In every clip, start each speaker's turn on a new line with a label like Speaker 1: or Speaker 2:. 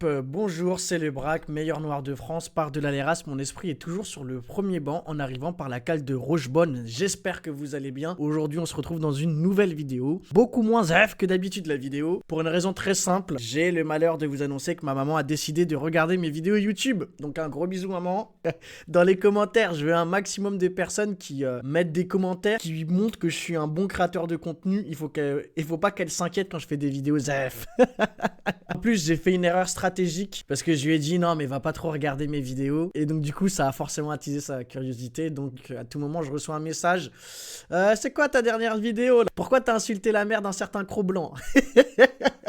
Speaker 1: Bonjour, c'est le Braque, meilleur noir de France, par de l'Aléras. Mon esprit est toujours sur le premier banc en arrivant par la cale de Rochebonne. J'espère que vous allez bien. Aujourd'hui, on se retrouve dans une nouvelle vidéo. Beaucoup moins zaf que d'habitude la vidéo. Pour une raison très simple, j'ai le malheur de vous annoncer que ma maman a décidé de regarder mes vidéos YouTube. Donc un gros bisou maman. Dans les commentaires, je veux un maximum de personnes qui mettent des commentaires qui montrent que je suis un bon créateur de contenu. Il faut pas qu'elle s'inquiète quand je fais des vidéos zaf. En plus, j'ai fait une erreur stratégique parce que je lui ai dit non mais va pas trop regarder mes vidéos et donc du coup ça a forcément attisé sa curiosité. Donc à tout moment je reçois un message, c'est quoi ta dernière vidéo là? Pourquoi t'as insulté la mère d'un certain Cro-Blanc?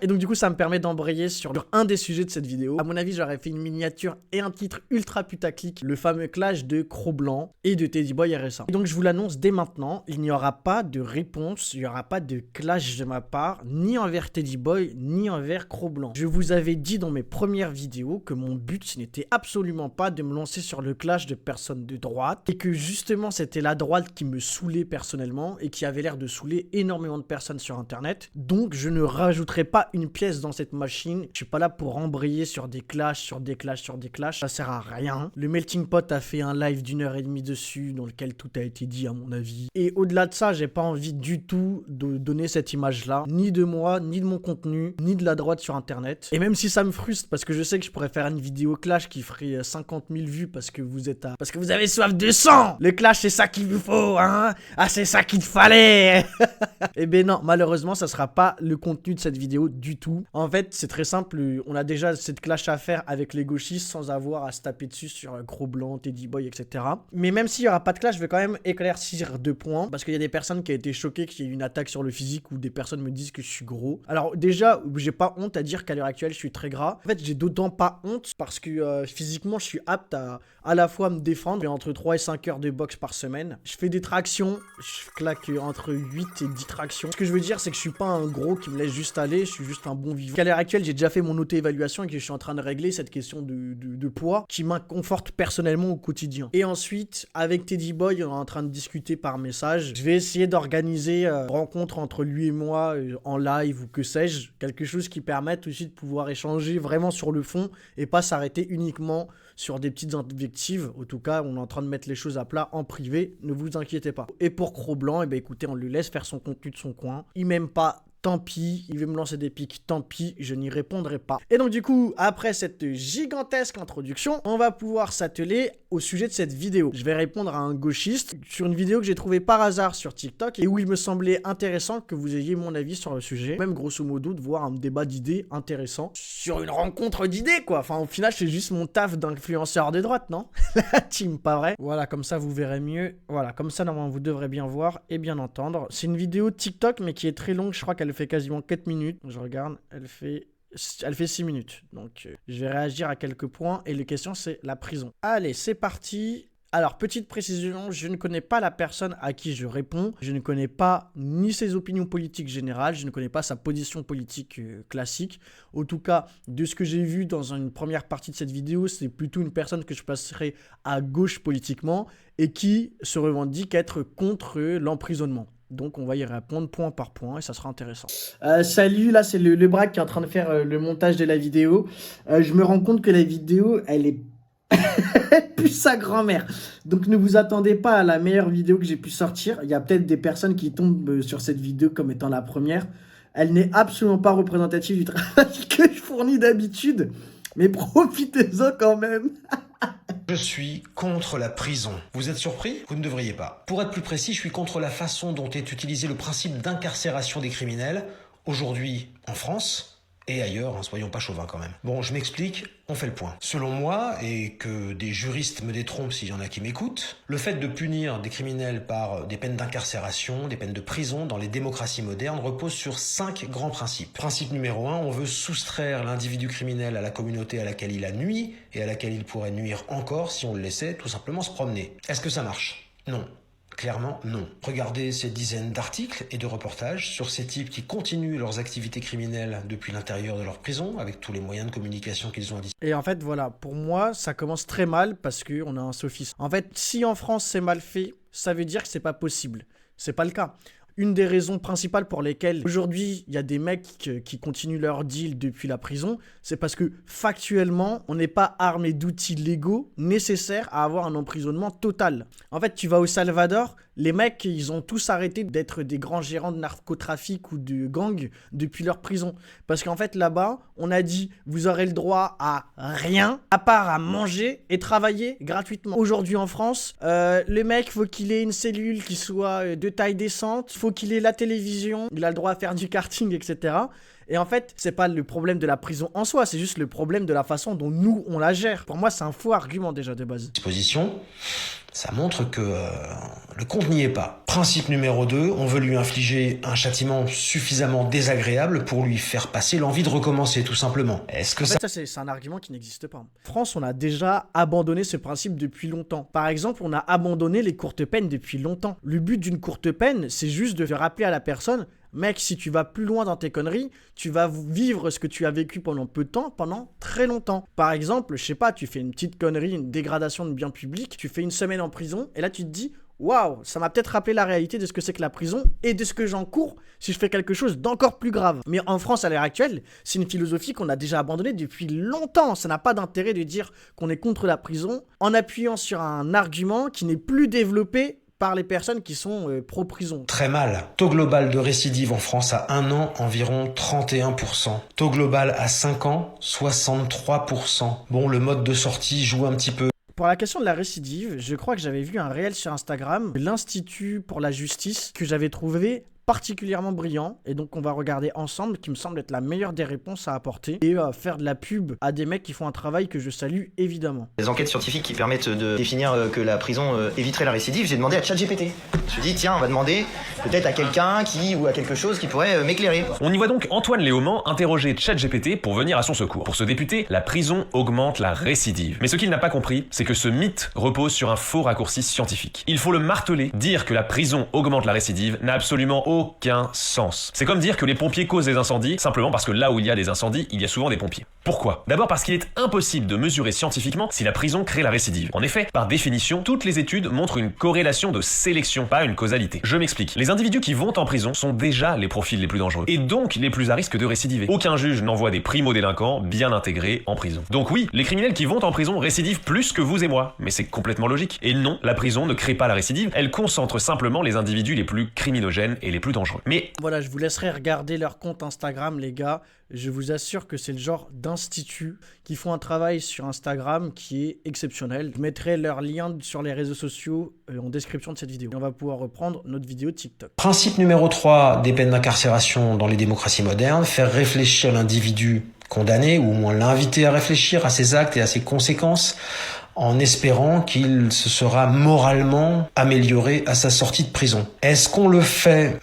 Speaker 1: Et donc du coup ça me permet d'embrayer sur un des sujets de cette vidéo. À mon avis j'aurais fait une miniature et un titre ultra putaclic, le fameux clash de Cro-Blanc et de Teddy Boy RSA. Et donc je vous l'annonce dès maintenant, il n'y aura pas de réponse, il n'y aura pas de clash de ma part, ni envers Teddy Boy, ni envers Cro-Blanc. Je vous avais dit dans mes premières vidéos que mon but ce n'était absolument pas de me lancer sur le clash de personnes de droite et que justement c'était la droite qui me saoulait personnellement et qui avait l'air de saouler énormément de personnes sur internet. Donc je ne rajouterai pas une pièce dans cette machine. Je suis pas là pour embrayer sur des clashs, sur des clashs, sur des clashs. Ça sert à rien. Le Melting Pot a fait un live d'1h30 dessus dans lequel tout a été dit à mon avis. Et au-delà de ça, j'ai pas envie du tout de donner cette image-là, ni de moi, ni de mon contenu, ni de la droite sur internet. Et même si ça me frustre, parce que je sais que je pourrais faire une vidéo clash qui ferait 50 000 vues parce que vous êtes parce que vous avez soif de sang. Le clash, c'est ça qu'il vous faut, hein. Ah, c'est ça qu'il fallait. Eh ben non, malheureusement, ça sera pas le contenu de cette vidéo du tout. En fait, c'est très simple. On a déjà cette clash à faire avec les gauchistes sans avoir à se taper dessus sur Cro-Blanc, Teddy Boy, etc. Mais même s'il y aura pas de clash, je vais quand même éclaircir 2 points parce qu'il y a des personnes qui ont été choquées qu'il y ait une attaque sur le physique ou des personnes me disent que je suis gros. Alors déjà, j'ai pas honte à dire qu'à l'heure actuelle, je suis très gras. En fait, j'ai d'autant pas honte parce que physiquement, je suis apte à la fois me défendre. Je fais entre 3 et 5 heures de boxe par semaine. Je fais des tractions. Je claque entre 8 et 10 tractions. Ce que je veux dire, c'est que je suis pas un gros qui me laisse juste aller. Je suis juste un bon vivant. À l'heure actuelle, j'ai déjà fait mon auto-évaluation et que je suis en train de régler cette question de poids qui m'inconforte personnellement au quotidien. Et ensuite, avec Teddy Boy, on est en train de discuter par message. Je vais essayer d'organiser une rencontre entre lui et moi en live ou que sais-je. Quelque chose qui permette aussi de pouvoir échanger vraiment sur le fond et pas s'arrêter uniquement sur des petites invectives. En tout cas, on est en train de mettre les choses à plat en privé, ne vous inquiétez pas. Et pour Cro-Blanc, eh ben écoutez, on lui laisse faire son contenu de son coin. Il m'aime pas, tant pis, il veut me lancer des pics, tant pis, je n'y répondrai pas. Et donc du coup, après cette gigantesque introduction, on va pouvoir s'atteler au sujet de cette vidéo. Je vais répondre à un gauchiste sur une vidéo que j'ai trouvée par hasard sur TikTok et où il me semblait intéressant que vous ayez mon avis sur le sujet. Même grosso modo de voir un débat d'idées intéressant sur une rencontre d'idées quoi. Enfin au final c'est juste mon taf d'influenceur de droite, non? La team, pas vrai? Voilà, comme ça vous verrez mieux. Voilà, comme ça normalement vous devrez bien voir et bien entendre. C'est une vidéo TikTok mais qui est très longue, je crois qu'elle fait quasiment 4 minutes. Je regarde, elle fait 6 minutes. Donc, je vais réagir à quelques points. Et les questions, c'est la prison. Allez, c'est parti. Alors, petite précision, je ne connais pas la personne à qui je réponds. Je ne connais pas ni ses opinions politiques générales. Je ne connais pas sa position politique classique. En tout cas, de ce que j'ai vu dans une première partie de cette vidéo, c'est plutôt une personne que je placerai à gauche politiquement et qui se revendique être contre l'emprisonnement. Donc on va y répondre point par point et ça sera intéressant. Salut, là c'est le Braque qui est en train de faire le montage de la vidéo. Je me rends compte que la vidéo, elle est plus sa grand-mère. Donc ne vous attendez pas à la meilleure vidéo que j'ai pu sortir. Il y a peut-être des personnes qui tombent sur cette vidéo comme étant la première. Elle n'est absolument pas représentative du travail que je fournis d'habitude. Mais profitez-en quand même.
Speaker 2: Je suis contre la prison. Vous êtes surpris? Vous ne devriez pas. Pour être plus précis, je suis contre la façon dont est utilisé le principe d'incarcération des criminels, aujourd'hui en France et ailleurs, hein, soyons pas chauvins quand même. Bon, je m'explique, on fait le point. Selon moi, et que des juristes me détrompent s'il y en a qui m'écoutent, le fait de punir des criminels par des peines d'incarcération, des peines de prison dans les démocraties modernes repose sur 5 grands principes. Principe numéro 1, on veut soustraire l'individu criminel à la communauté à laquelle il a nui et à laquelle il pourrait nuire encore si on le laissait tout simplement se promener. Est-ce que ça marche? Non. Clairement, non. Regardez ces dizaines d'articles et de reportages sur ces types qui continuent leurs activités criminelles depuis l'intérieur de leur prison, avec tous les moyens de communication qu'ils ont à disposition.
Speaker 1: Et en fait, voilà, pour moi, ça commence très mal parce qu'on a un sophisme. En fait, si en France c'est mal fait, ça veut dire que c'est pas possible. C'est pas le cas. Une des raisons principales pour lesquelles aujourd'hui il y a des mecs qui continuent leur deal depuis la prison, c'est parce que factuellement on n'est pas armé d'outils légaux nécessaires à avoir un emprisonnement total. En fait, tu vas au Salvador, les mecs ils ont tous arrêté d'être des grands gérants de narcotrafic ou de gang depuis leur prison. Parce qu'en fait là-bas, on a dit vous aurez le droit à rien à part à manger et travailler gratuitement. Aujourd'hui en France, le mec faut qu'il ait une cellule qui soit de taille décente, faut qu'il ait la télévision, il a le droit à faire du karting, etc. Et en fait, c'est pas le problème de la prison en soi, c'est juste le problème de la façon dont nous, on la gère. Pour moi, c'est un faux argument déjà de base.
Speaker 2: Disposition, ça montre que le compte n'y est pas. Principe numéro 2, on veut lui infliger un châtiment suffisamment désagréable pour lui faire passer l'envie de recommencer, tout simplement. Est-ce que
Speaker 1: En fait, ça, c'est un argument qui n'existe pas. En France, on a déjà abandonné ce principe depuis longtemps. Par exemple, on a abandonné les courtes peines depuis longtemps. Le but d'une courte peine, c'est juste de rappeler à la personne: mec, si tu vas plus loin dans tes conneries, tu vas vivre ce que tu as vécu pendant peu de temps, pendant très longtemps. Par exemple, je sais pas, tu fais une petite connerie, une dégradation de biens publics, tu fais une semaine en prison, et là tu te dis: waouh, ça m'a peut-être rappelé la réalité de ce que c'est que la prison et de ce que j'encours si je fais quelque chose d'encore plus grave. Mais en France, à l'heure actuelle, c'est une philosophie qu'on a déjà abandonnée depuis longtemps. Ça n'a pas d'intérêt de dire qu'on est contre la prison en appuyant sur un argument qui n'est plus développé par les personnes qui sont pro-prison.
Speaker 2: Très mal. Taux global de récidive en France à 1 an, environ 31%. Taux global à 5 ans, 63%. Bon, le mode de sortie joue un petit peu.
Speaker 1: Pour la question de la récidive, je crois que j'avais vu un réel sur Instagram de l'Institut pour la justice que j'avais trouvé particulièrement brillant, et donc on va regarder ensemble, qui me semble être la meilleure des réponses à apporter, et faire de la pub à des mecs qui font un travail que je salue évidemment.
Speaker 3: Les enquêtes scientifiques qui permettent de définir que la prison éviterait la récidive, j'ai demandé à ChatGPT. Je me suis dit tiens, on va demander peut-être à quelqu'un ou à quelque chose qui pourrait m'éclairer.
Speaker 4: On y voit donc Antoine Léaumont interroger ChatGPT pour venir à son secours. Pour ce député, la prison augmente la récidive. Mais ce qu'il n'a pas compris, c'est que ce mythe repose sur un faux raccourci scientifique. Il faut le marteler, dire que la prison augmente la récidive n'a absolument aucun sens. C'est comme dire que les pompiers causent des incendies simplement parce que là où il y a des incendies, il y a souvent des pompiers. Pourquoi? D'abord parce qu'il est impossible de mesurer scientifiquement si la prison crée la récidive. En effet, par définition, toutes les études montrent une corrélation de sélection, pas une causalité. Je m'explique. Les individus qui vont en prison sont déjà les profils les plus dangereux et donc les plus à risque de récidiver. Aucun juge n'envoie des primo-délinquants bien intégrés en prison. Donc oui, les criminels qui vont en prison récidivent plus que vous et moi, mais c'est complètement logique. Et non, la prison ne crée pas la récidive, elle concentre simplement les individus les plus criminogènes et les plus dangereux. Mais
Speaker 1: voilà, je vous laisserai regarder leur compte Instagram, les gars. Je vous assure que c'est le genre d'institut qui font un travail sur Instagram qui est exceptionnel. Je mettrai leur lien sur les réseaux sociaux en description de cette vidéo. Et on va pouvoir reprendre notre vidéo TikTok.
Speaker 2: Principe numéro 3 des peines d'incarcération dans les démocraties modernes, faire réfléchir l'individu condamné, ou au moins l'inviter à réfléchir à ses actes et à ses conséquences, en espérant qu'il se sera moralement amélioré à sa sortie de prison. Est-ce qu'on le fait?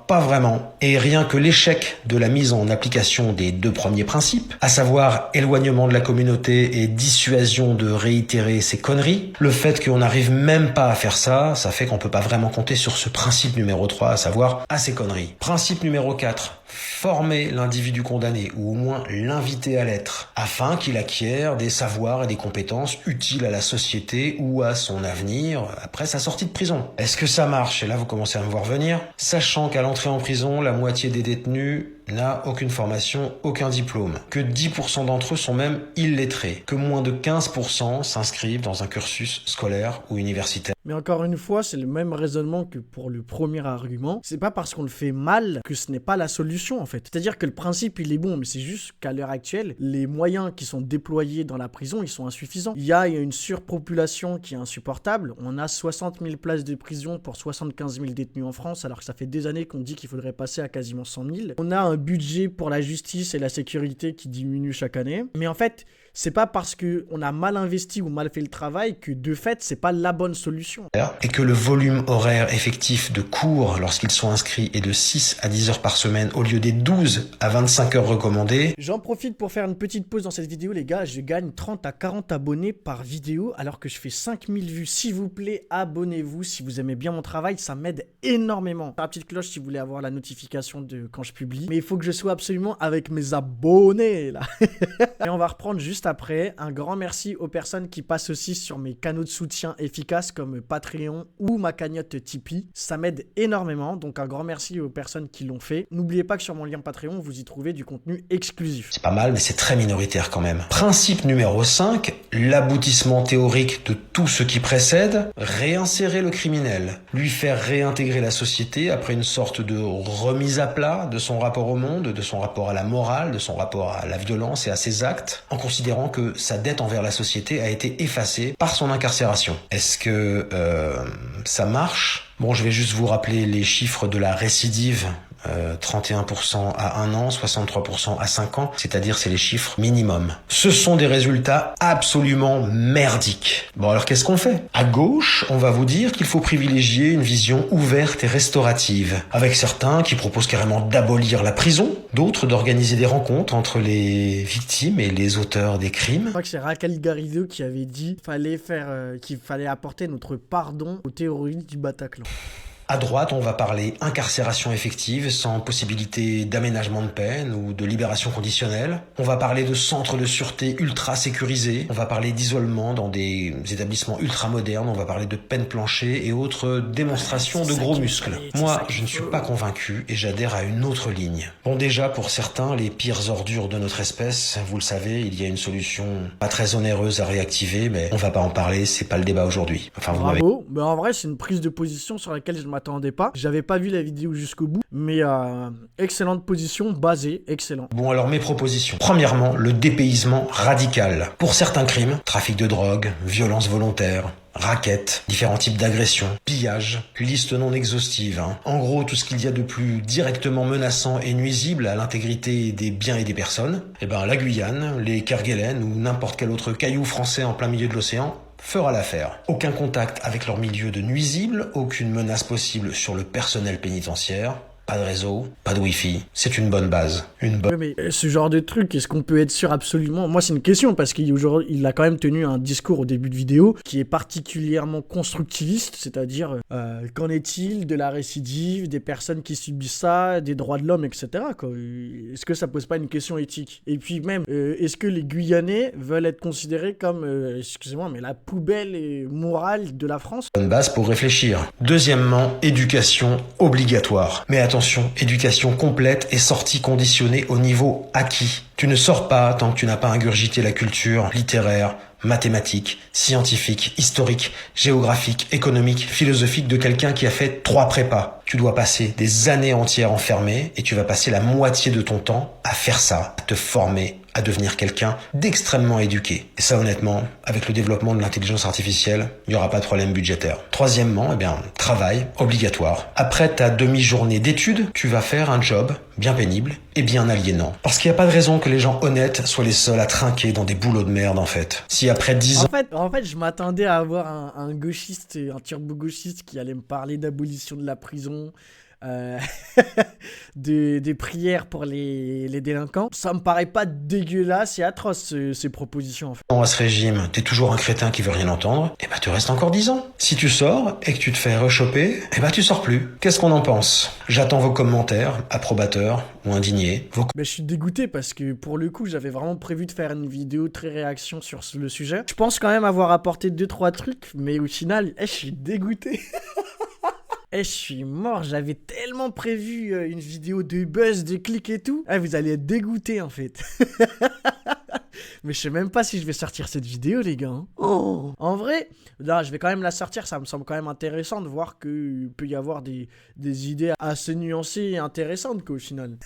Speaker 2: Pas vraiment. Et rien que l'échec de la mise en application des 2 premiers principes, à savoir éloignement de la communauté et dissuasion de réitérer ses conneries, le fait qu'on n'arrive même pas à faire ça, ça fait qu'on peut pas vraiment compter sur ce principe numéro 3, à savoir à ses conneries. Principe numéro 4. Former l'individu condamné, ou au moins l'inviter à l'être, afin qu'il acquiert des savoirs et des compétences utiles à la société ou à son avenir après sa sortie de prison. Est-ce que ça marche? Et là, vous commencez à me voir venir. Sachant qu'à l'entrée en prison, la moitié des détenus n'a aucune formation, aucun diplôme, que 10% d'entre eux sont même illettrés, que moins de 15% s'inscrivent dans un cursus scolaire ou universitaire.
Speaker 1: Mais encore une fois, c'est le même raisonnement que pour le premier argument. C'est pas parce qu'on le fait mal que ce n'est pas la solution en fait. C'est-à-dire que le principe il est bon, mais c'est juste qu'à l'heure actuelle, les moyens qui sont déployés dans la prison, ils sont insuffisants. Il y a une surpopulation qui est insupportable. On a 60 000 places de prison pour 75 000 détenus en France, alors que ça fait des années qu'on dit qu'il faudrait passer à quasiment 100 000. On a un budget pour la justice et la sécurité qui diminue chaque année. Mais en fait, c'est pas parce qu'on a mal investi ou mal fait le travail que de fait, c'est pas la bonne solution.
Speaker 2: Et que le volume horaire effectif de cours lorsqu'ils sont inscrits est de 6 à 10 heures par semaine au lieu des 12 à 25 heures recommandées.
Speaker 1: J'en profite pour faire une petite pause dans cette vidéo, les gars. Je gagne 30 à 40 abonnés par vidéo alors que je fais 5000 vues. S'il vous plaît, abonnez-vous si vous aimez bien mon travail. Ça m'aide énormément. La petite cloche si vous voulez avoir la notification de quand je publie. Mais faut que je sois absolument avec mes abonnés là. Et on va reprendre juste après. Un grand merci aux personnes qui passent aussi sur mes canaux de soutien efficaces comme Patreon ou ma cagnotte Tipeee. Ça m'aide énormément, donc un grand merci aux personnes qui l'ont fait. N'oubliez pas que sur mon lien Patreon, vous y trouvez du contenu exclusif.
Speaker 2: C'est pas mal, mais c'est très minoritaire quand même. Principe numéro 5, l'aboutissement théorique de tout ce qui précède, réinsérer le criminel, lui faire réintégrer la société après une sorte de remise à plat de son rapport au monde, de son rapport à la morale, de son rapport à la violence et à ses actes, en considérant que sa dette envers la société a été effacée par son incarcération. Est-ce que ça marche ? Bon, je vais juste vous rappeler les chiffres de la récidive. 31% à 1 an, 63% à 5 ans, c'est-à-dire c'est les chiffres minimum. Ce sont des résultats absolument merdiques. Bon alors qu'est-ce qu'on fait ? À gauche, on va vous dire qu'il faut privilégier une vision ouverte et restaurative, avec certains qui proposent carrément d'abolir la prison, d'autres d'organiser des rencontres entre les victimes et les auteurs des crimes.
Speaker 1: Je crois que c'est Raquel Garrido qui avait dit qu'il fallait apporter notre pardon aux terroristes du Bataclan.
Speaker 2: À droite, on va parler incarcération effective sans possibilité d'aménagement de peine ou de libération conditionnelle. On va parler de centres de sûreté ultra sécurisés. On va parler d'isolement dans des établissements ultra modernes. On va parler de peine planchée et autres démonstrations de gros muscles. Moi, je ne suis pas convaincu et j'adhère à une autre ligne. Bon, déjà, pour certains, les pires ordures de notre espèce, vous le savez, il y a une solution pas très onéreuse à réactiver, mais on va pas en parler, c'est pas le débat aujourd'hui. Enfin, vous m'avez...
Speaker 1: Bravo, mais en vrai, c'est une prise de position sur laquelle je m'attendais pas. J'avais pas vu la vidéo jusqu'au bout, mais excellente position, basée, excellent.
Speaker 2: Bon alors mes propositions. Premièrement, le dépaysement radical. Pour certains crimes, trafic de drogue, violence volontaire, raquettes, différents types d'agressions, pillages, liste non exhaustive. En gros, tout ce qu'il y a de plus directement menaçant et nuisible à l'intégrité des biens et des personnes. Eh ben la Guyane, les Kerguelen ou n'importe quel autre caillou français en plein milieu de l'océan fera l'affaire. Aucun contact avec leur milieu de nuisibles, aucune menace possible sur le personnel pénitentiaire. Pas de réseau, pas de wifi, c'est une bonne base.
Speaker 1: Ouais, mais ce genre de truc, est-ce qu'on peut être sûr absolument ? Moi, c'est une question, parce qu'il a quand même tenu un discours au début de vidéo qui est particulièrement constructiviste, c'est-à-dire, qu'en est-il de la récidive, des personnes qui subissent ça, des droits de l'homme, etc. quoi. Est-ce que ça pose pas une question éthique ? Et puis même, est-ce que les Guyanais veulent être considérés comme, excusez-moi, mais la poubelle morale de la France ?
Speaker 2: Bonne base pour réfléchir. Deuxièmement, éducation obligatoire. Mais attention, éducation complète et sortie conditionnée au niveau acquis. Tu ne sors pas tant que tu n'as pas ingurgité la culture littéraire, mathématique, scientifique, historique, géographique, économique, philosophique de quelqu'un qui a fait 3 prépas. Tu dois passer des années entières enfermé et tu vas passer la moitié de ton temps à faire ça, à te former, à devenir quelqu'un d'extrêmement éduqué. Et ça, honnêtement, avec le développement de l'intelligence artificielle, il n'y aura pas de problème budgétaire. Troisièmement, travail obligatoire. Après ta demi-journée d'études, tu vas faire un job bien pénible et bien aliénant. Parce qu'il n'y a pas de raison que les gens honnêtes soient les seuls à trinquer dans des boulots de merde, en fait. Si après 10 ans...
Speaker 1: En fait, je m'attendais à avoir un gauchiste, un turbo-gauchiste qui allait me parler d'abolition de la prison, des prières pour les délinquants. Ça me paraît pas dégueulasse et atroce ces propositions en fait.
Speaker 2: À ce régime, t'es toujours un crétin qui veut rien entendre, et tu restes encore 10 ans. Si tu sors et que tu te fais rechoper, tu sors plus. Qu'est-ce qu'on en pense ? J'attends vos commentaires, approbateurs ou indignés.
Speaker 1: Je suis dégoûté parce que pour le coup, j'avais vraiment prévu de faire une vidéo très réaction sur le sujet. Je pense quand même avoir apporté 2-3 trucs, mais au final, je suis dégoûté. Je suis mort, j'avais tellement prévu une vidéo de buzz, de clics et tout. Vous allez être dégoûtés en fait. Mais je sais même pas si je vais sortir cette vidéo les gars. Oh. En vrai, là, je vais quand même la sortir, ça me semble quand même intéressant de voir qu'il peut y avoir des idées assez nuancées et intéressantes au final.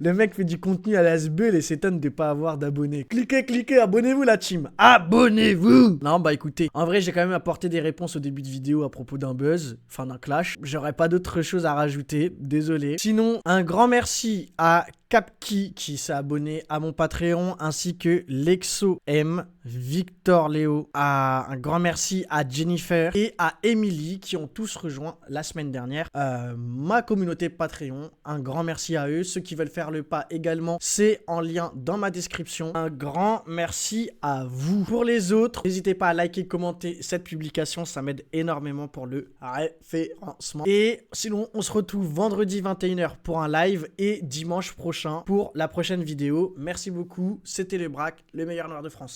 Speaker 1: Le mec fait du contenu à la sbeul et s'étonne de pas avoir d'abonnés. Cliquez, abonnez-vous la team. Abonnez-vous. Non, écoutez, en vrai, j'ai quand même apporté des réponses au début de vidéo à propos d'un buzz, enfin d'un clash. J'aurais pas d'autre chose à rajouter, désolé. Sinon, un grand merci à Capki qui s'est abonné à mon Patreon, ainsi que Lexo M, Victor Léo, un grand merci à Jennifer et à Emily qui ont tous rejoint la semaine dernière ma communauté Patreon. Un grand merci à eux. Ceux qui veulent faire le pas également, c'est en lien dans ma description. Un grand merci à vous. Pour les autres, n'hésitez pas à liker, commenter cette publication, ça m'aide énormément pour le référencement. Et sinon, on se retrouve vendredi 21h pour un live et dimanche prochain pour la prochaine vidéo. Merci beaucoup, c'était le Braque, le meilleur noir de France.